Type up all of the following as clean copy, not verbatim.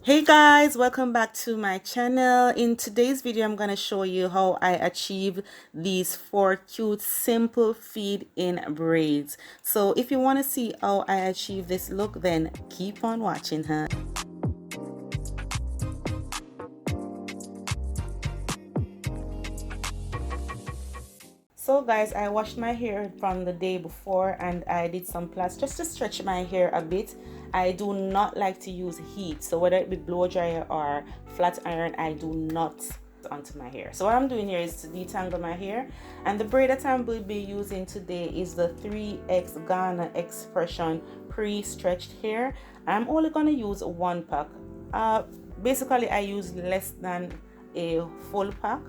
Hey guys, welcome back to my channel. In today's video I'm going to show you how I achieve these 4 cute simple feed in braids. So if you want to see how I achieve this look, then keep on watching her. So guys, I washed my hair from the day before and I did some plaits just to stretch my hair a bit. I do not like to use heat, so whether it be blow dryer or flat iron, I do not onto my hair. So what I'm doing here is to detangle my hair, and the braid that I will be using today is the 3X Ghana X Pression pre-stretched hair. I'm only going to use 1 pack. Basically I use less than a full pack.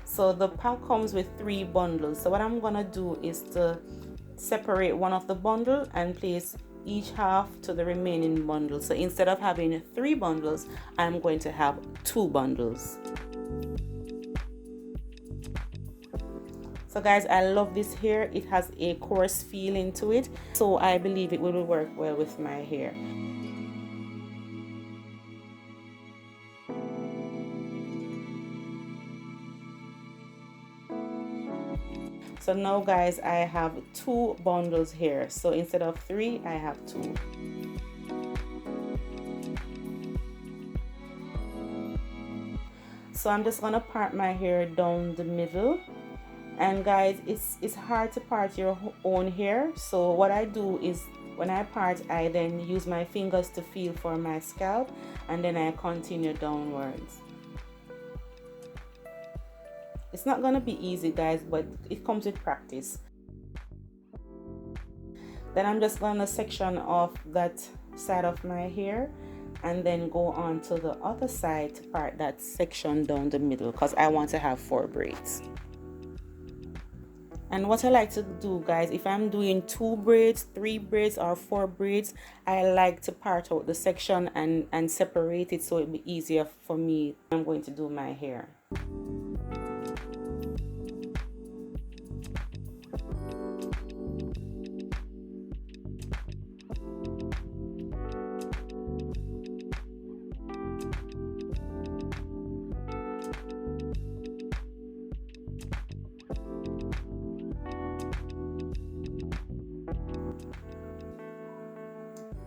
So the pack comes with 3 bundles. So what I'm gonna do is to separate one of the bundle and place each half to the remaining bundle. So instead of having 3 bundles, I'm going to have 2 bundles. So guys, I love this hair. It has a coarse feeling to it, so I believe it will work well with my hair. So now guys, I have 2 bundles here. So instead of 3, I have 2. So I'm just gonna part my hair down the middle. And guys, it's hard to part your own hair. So what I do is when I part, I then use my fingers to feel for my scalp, and then I continue downwards. It's not gonna be easy guys, but it comes with practice. Then I'm just gonna section off that side of my hair and then go on to the other side to part that section down the middle, because I want to have 4 braids. And what I like to do guys, if I'm doing 2 braids, 3 braids or 4 braids, I like to part out the section and separate it so it'll be easier for me when I'm going to do my hair.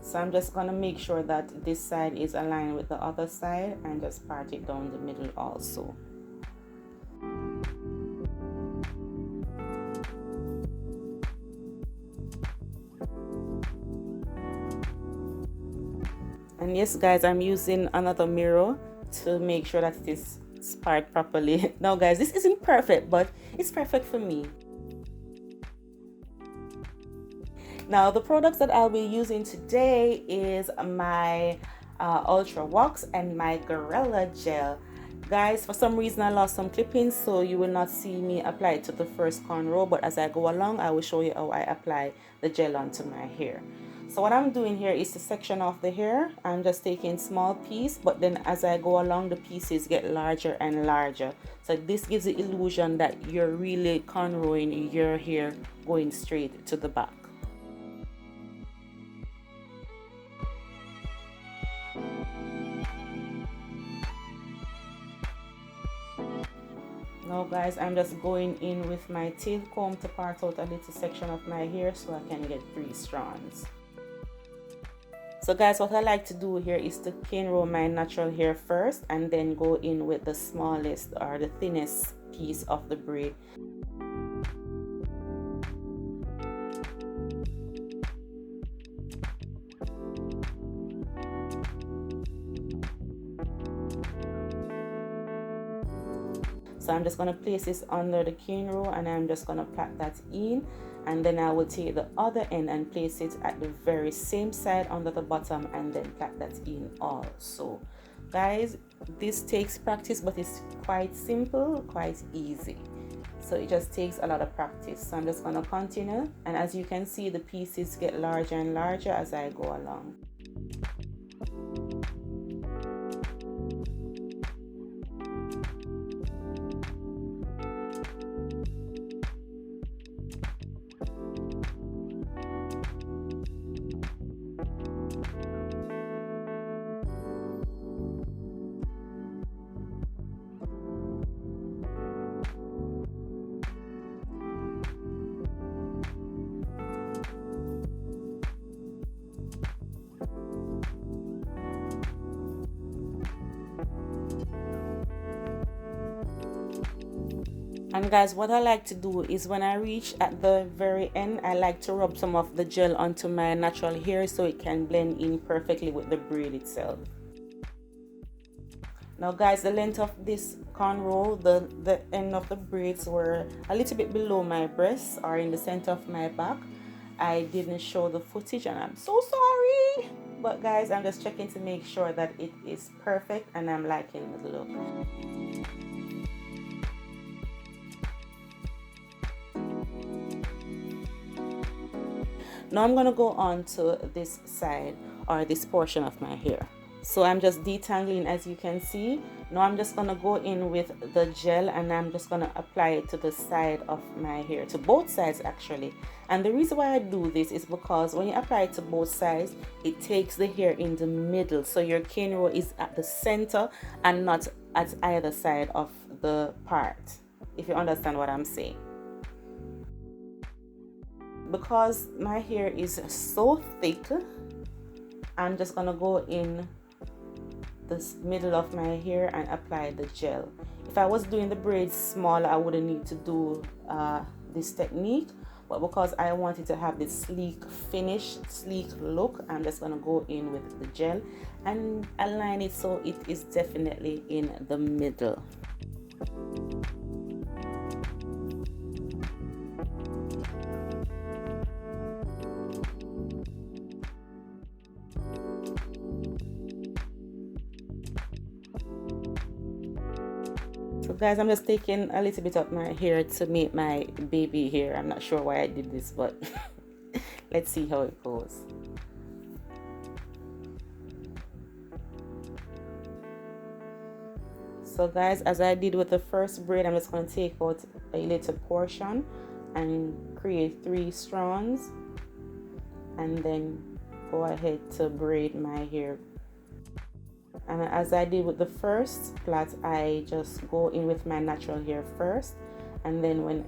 So I'm just gonna make sure that this side is aligned with the other side and just part it down the middle also. And yes guys, I'm using another mirror to make sure that it is part properly. Now guys, this isn't perfect, but it's perfect for me. Now the products that I'll be using today is my Ultra Wax and my Gorilla Gel. Guys, for some reason I lost some clippings, so you will not see me apply it to the first cornrow, but as I go along I will show you how I apply the gel onto my hair. So what I'm doing here is to section off the hair. I'm just taking small piece, but then as I go along the pieces get larger and larger. So this gives the illusion that you're really cornrowing your hair going straight to the back. Now guys, I'm just going in with my tail comb to part out a little section of my hair so I can get 3 strands. So guys, what I like to do here is to cane roll my natural hair first and then go in with the smallest or the thinnest piece of the braid. So I'm just going to place this under the cane roll and I'm just going to plait that in, and then I will take the other end and place it at the very same side under the bottom and then plait that in also. Guys, this takes practice, but it's quite simple, quite easy. So it just takes a lot of practice. So I'm just going to continue, and as you can see, the pieces get larger and larger as I go along. And guys, what I like to do is when I reach at the very end, I like to rub some of the gel onto my natural hair so it can blend in perfectly with the braid itself. Now guys, the length of this cornrow, the end of the braids were a little bit below my breasts or in the center of my back. I didn't show the footage and I'm so sorry. But guys, I'm just checking to make sure that it is perfect and I'm liking the look. Now I'm going to go on to this side or this portion of my hair. So I'm just detangling, as you can see. Now I'm just going to go in with the gel and I'm just going to apply it to the side of my hair, to both sides actually. And the reason why I do this is because when you apply it to both sides, it takes the hair in the middle. So your cane row is at the center and not at either side of the part, if you understand what I'm saying. Because my hair is so thick, I'm just gonna go in this middle of my hair and apply the gel. If I was doing the braids small, I wouldn't need to do this technique, but because I wanted to have this sleek finish, sleek look, I'm just gonna go in with the gel and align it so it is definitely in the middle. So guys, I'm just taking a little bit of my hair to make my baby hair. I'm not sure why I did this, but let's see how it goes. So guys, as I did with the first braid, I'm just going to take out a little portion and create 3 strands and then go ahead to braid my hair. And as I did with the first plait, I just go in with my natural hair first, and then when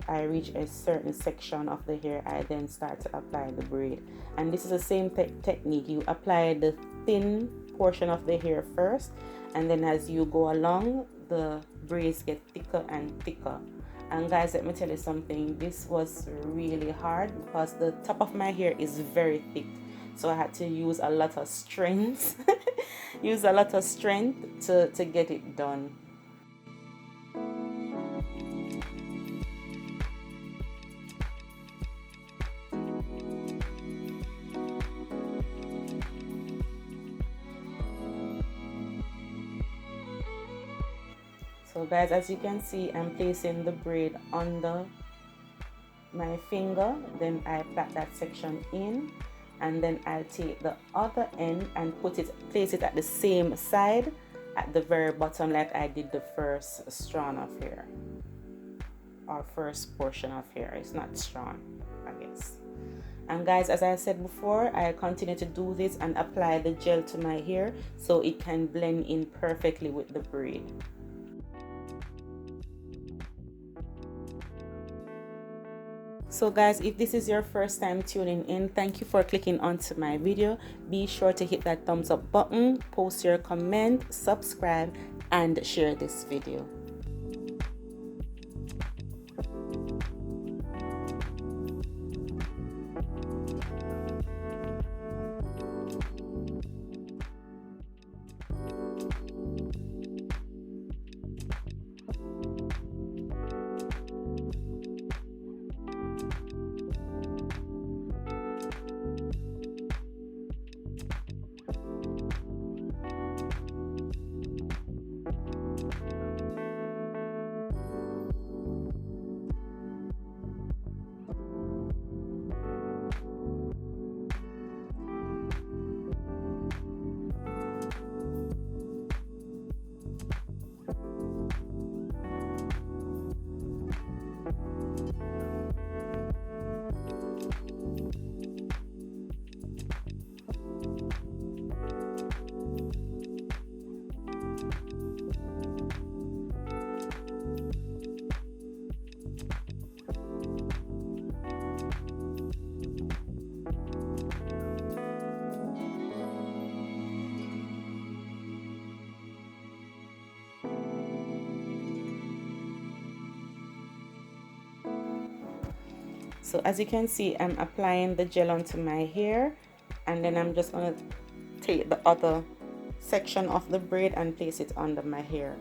I reach a certain section of the hair, I then start to apply the braid. And this is the same technique. You apply the thin portion of the hair first, and then as you go along, the braids get thicker and thicker. And guys, let me tell you something, this was really hard because the top of my hair is very thick, so I had to use a lot of strength to get it done. So guys, as you can see, I'm placing the braid under my finger, then I plait that section in, and then I'll take the other end and place it at the same side at the very bottom, like I did the first strand of hair, or first portion of hair. It's not strand, I guess. And guys, as I said before, I continue to do this and apply the gel to my hair so it can blend in perfectly with the braid. So guys, if this is your first time tuning in, thank you for clicking onto my video. Be sure to hit that thumbs up button, post your comment, subscribe, and share this video. So as you can see, I'm applying the gel onto my hair, and then I'm just going to take the other section of the braid and place it under my hair.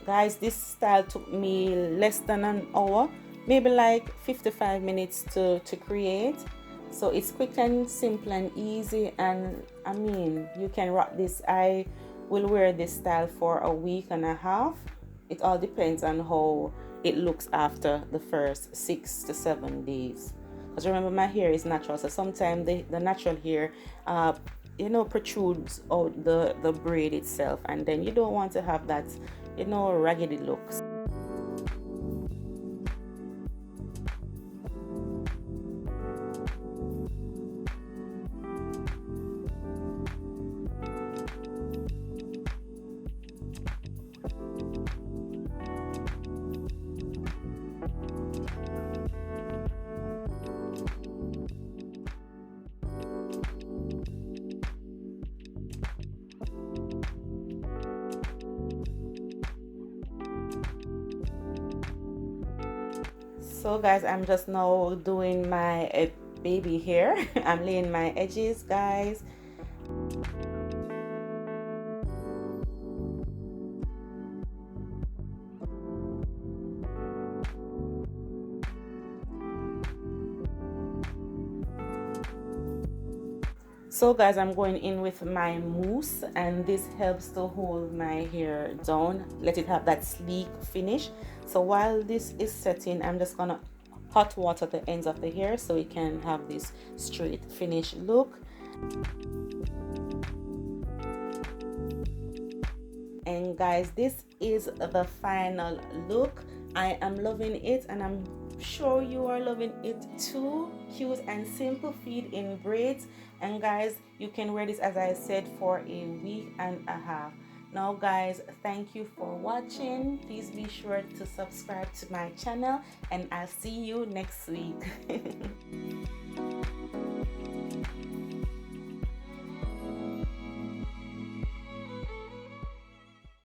Guys, this style took me less than an hour, maybe like 55 minutes to create. So it's quick and simple and easy, and I mean, you can rock this. I will wear this style for a week and a half. It all depends on how it looks after the first 6 to 7 days. Because remember, my hair is natural, so sometimes the natural hair you know, protrudes out the braid itself, and then you don't want to have that, you know, raggedy looks. So guys, I'm just now doing my baby hair. I'm laying my edges, guys. So guys, I'm going in with my mousse, and this helps to hold my hair down, let it have that sleek finish. So while this is setting, I'm just gonna hot water the ends of the hair so it can have this straight finish look. And guys, this is the final look. I am loving it, and I'm sure you are loving it too. Cute and simple, feed in braids. And guys, you can wear this, as I said, for a week and a half. Now guys, thank you for watching. Please be sure to subscribe to my channel, and I'll see you next week.